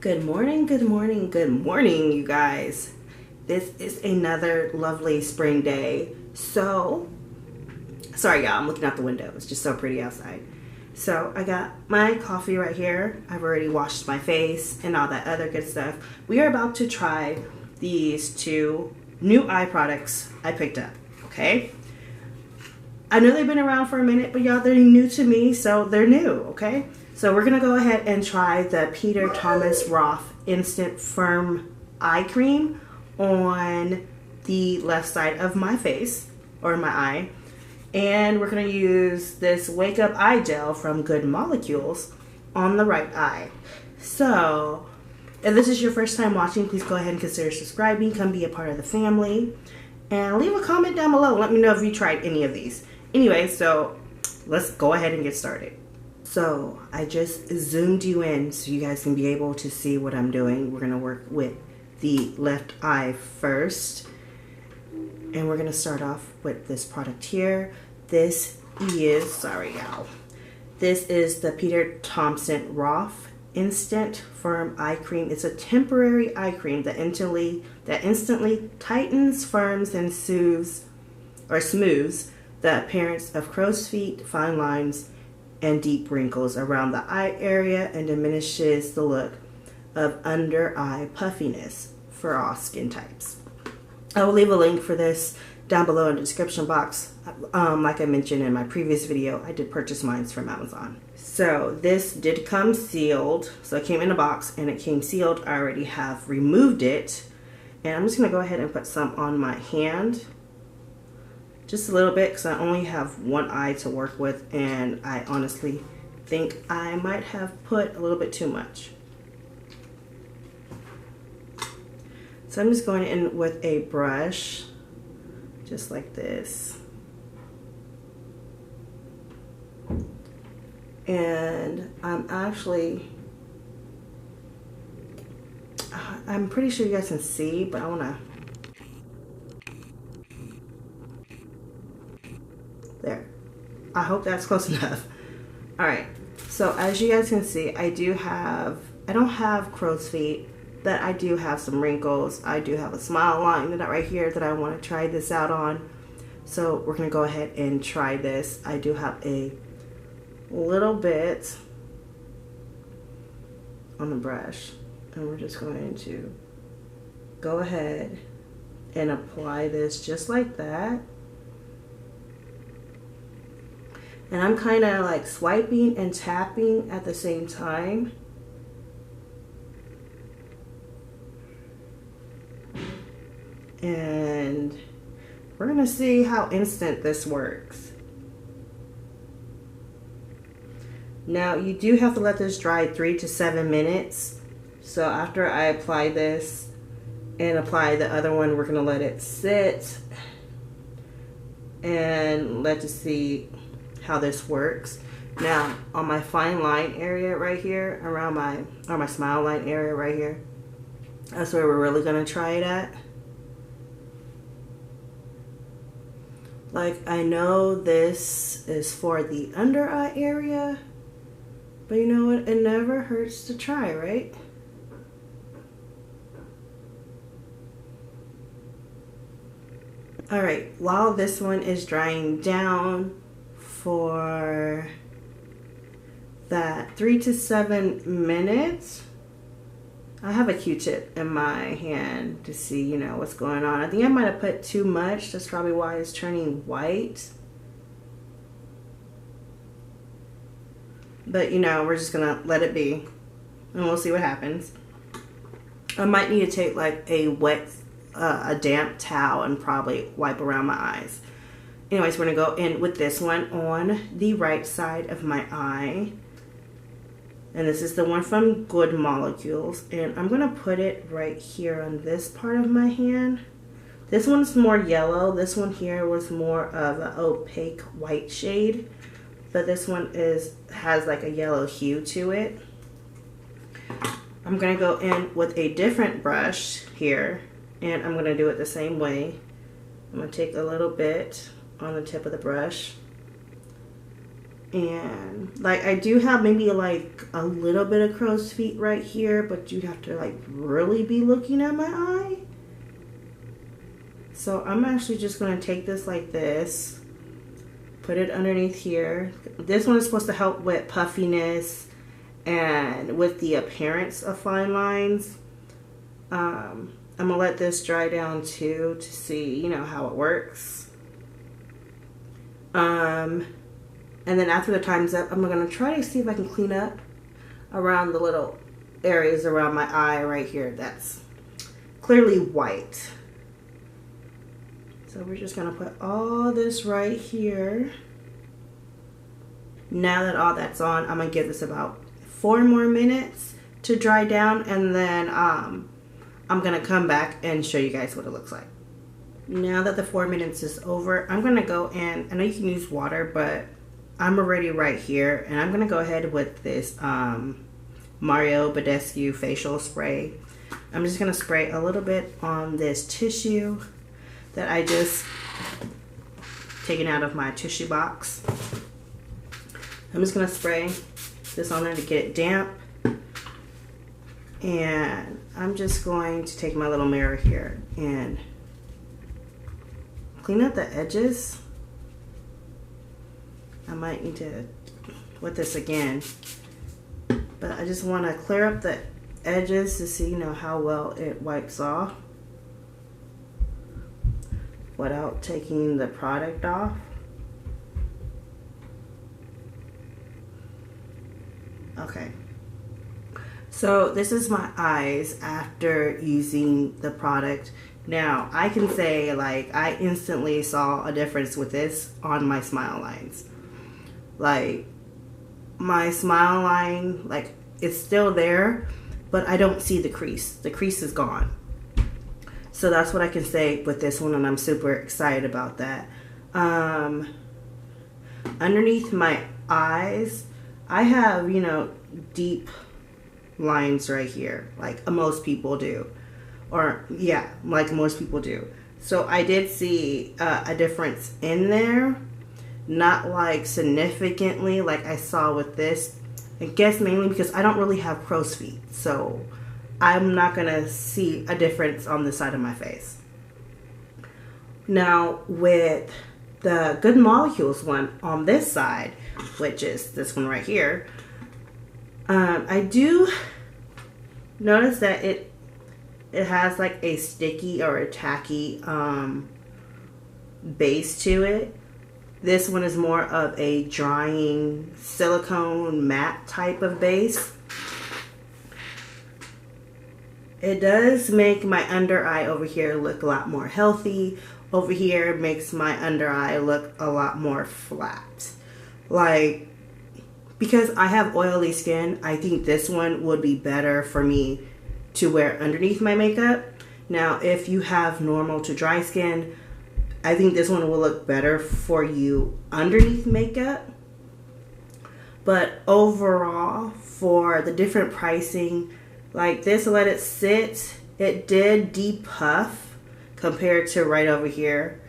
Good morning, good morning, good morning, you guys. This is another lovely spring day. Sorry, y'all, I'm looking out the window. It's just so pretty outside. So, I got my coffee right here. I've already washed my face and all that other good stuff. We are about to try these two new eye products I picked up, okay? I know they've been around for a minute, but y'all, they're new to me, so they're new, okay? So we're going to go ahead and try the Peter Thomas Roth Instant Firm Eye Cream on the left side of my face, or my eye. And we're going to use this Wake Up Eye Gel from Good Molecules on the right eye. So, if this is your first time watching, please go ahead and consider subscribing. Come be a part of the family. And leave a comment down below. Let me know if you tried any of these. Anyway, so let's go ahead and get started. So I just zoomed you in so you guys can be able to see what I'm doing. We're going to work with the left eye first. And we're going to start off with this product here. This is, sorry y'all, this is the Peter Thompson Roth Instant Firm Eye Cream. It's a temporary eye cream that instantly tightens, firms, and smooths the appearance of crow's feet, fine lines, and deep wrinkles around the eye area and diminishes the look of under eye puffiness for all skin types. I will leave a link for this down below in the description box. Like I mentioned in my previous video, I did purchase mine from Amazon. So this did come sealed. So it came in a box and it came sealed. I already have removed it. And I'm just going to go ahead and put some on my hand. Just a little bit because I only have one eye to work with. And I honestly think I might have put a little bit too much. So I'm just going in with a brush, just like this. And I'm pretty sure you guys can see, but I wanna, there. I hope that's close enough. All right, so as you guys can see, I don't have crow's feet. That I do have some wrinkles. I do have a smile line right here that I want to try this out on. So we're going to go ahead and try this. I do have a little bit on the brush. And we're just going to go ahead and apply this just like that. And I'm kind of like swiping and tapping at the same time. And we're going to see how instant this works. Now, you do have to let this dry 3 to 7 minutes. So after I apply this and apply the other one, we're going to let it sit and let's see how this works. Now, on my fine line area right here, around my smile line area right here, that's where we're really going to try it at. Like, I know this is for the under eye area, but you know what? It never hurts to try, right? All right, while this one is drying down for that 3 to 7 minutes, I have a Q-tip in my hand to see, you know, what's going on. I think I might have put too much. That's probably why it's turning white. But, you know, we're just going to let it be. And we'll see what happens. I might need to take, like, a damp towel and probably wipe around my eyes. Anyways, we're going to go in with this one on the right side of my eye. And this is the one from Good Molecules. And I'm going to put it right here on this part of my hand. This one's more yellow. This one here was more of an opaque white shade. But this one has like a yellow hue to it. I'm going to go in with a different brush here. And I'm going to do it the same way. I'm going to take a little bit on the tip of the brush. And like I do have maybe like a little bit of crow's feet right here, but you have to like really be looking at my eye. So I'm actually just going to take this like this, put it underneath here. This one is supposed to help with puffiness and with the appearance of fine lines. I'm going to let this dry down too to see, you know, how it works. And then after the time's up, I'm going to try to see if I can clean up around the little areas around my eye right here that's clearly white. So we're just going to put all this right here. Now that all that's on, I'm going to give this about 4 more minutes to dry down, and then I'm going to come back and show you guys what it looks like. Now that the 4 minutes is over, I'm going to go in. I know you can use water, but I'm already right here, and I'm going to go ahead with this Mario Badescu facial spray. I'm just going to spray a little bit on this tissue that I just taken out of my tissue box. I'm just going to spray this on there to get it damp. And I'm just going to take my little mirror here and clean up the edges. I might need to with this again, but I just want to clear up the edges to see, you know, how well it wipes off without taking the product off. Okay, so this is my eyes after using the product. Now I can say, like, I instantly saw a difference with this on my smile lines. Like, my smile line, like, it's still there, but I don't see the crease. The crease is gone. So that's what I can say with this one, and I'm super excited about that. Underneath my eyes, I have, you know, deep lines right here, like most people do. Or, yeah, like most people do. So I did see a difference in there. Not like significantly like I saw with this. I guess mainly because I don't really have crow's feet. So I'm not going to see a difference on this side of my face. Now with the Good Molecules one on this side, which is this one right here, I do notice that it has like a sticky or a tacky base to it. This one is more of a drying silicone matte type of base. It does make my under eye over here look a lot more healthy. Over here makes my under eye look a lot more flat. Like, because I have oily skin, I think this one would be better for me to wear underneath my makeup. Now, if you have normal to dry skin, I think this one will look better for you underneath makeup. But overall, for the different pricing, like this, let it sit, it did depuff compared to right over here.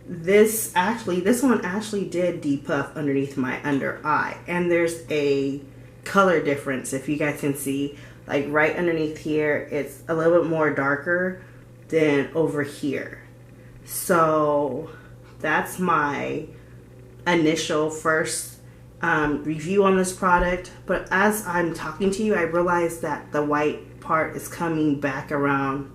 This one actually did depuff underneath my under eye. And there's a color difference, if you guys can see. Like right underneath here, it's a little bit more darker than over here. So that's my initial first review on this product. But as I'm talking to you, I realize that the white part is coming back around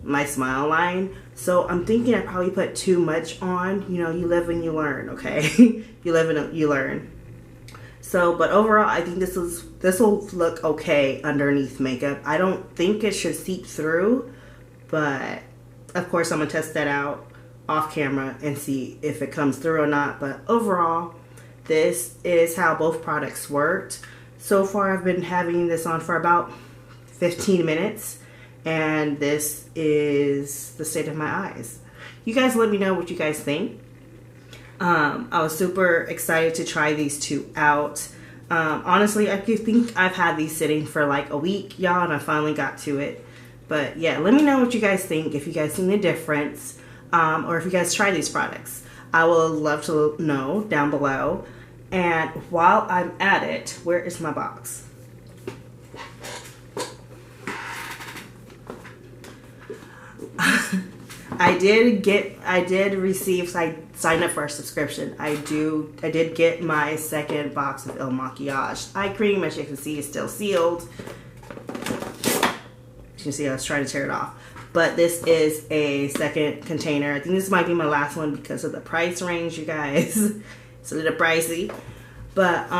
my smile line. So I'm thinking I probably put too much on. You know, you live and you learn, okay? You live and you learn. So, but overall, I think this will look okay underneath makeup. I don't think it should seep through, but of course, I'm going to test that out off camera and see if it comes through or not. But overall, this is how both products worked. So far, I've been having this on for about 15 minutes. And this is the state of my eyes. You guys let me know what you guys think. I was super excited to try these two out. Honestly, I think I've had these sitting for like a week, y'all, and I finally got to it. But yeah, let me know what you guys think, if you guys see the difference, or if you guys try these products. I would love to know down below. And while I'm at it, where is my box? I did receive, so I signed up for a subscription. I did get my second box of Il Makiage eye cream. As you can see, it's still sealed. You can see I was trying to tear it off. But this is a second container. I think this might be my last one because of the price range, you guys. It's a little pricey. But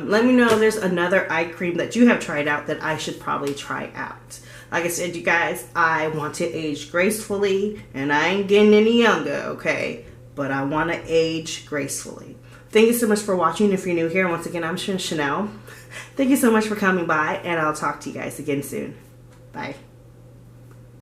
let me know if there's another eye cream that you have tried out that I should probably try out. Like I said, you guys, I want to age gracefully, and I ain't getting any younger, okay? But I want to age gracefully. Thank you so much for watching. If you're new here, once again, I'm Chanel. Thank you so much for coming by, and I'll talk to you guys again soon. Bye.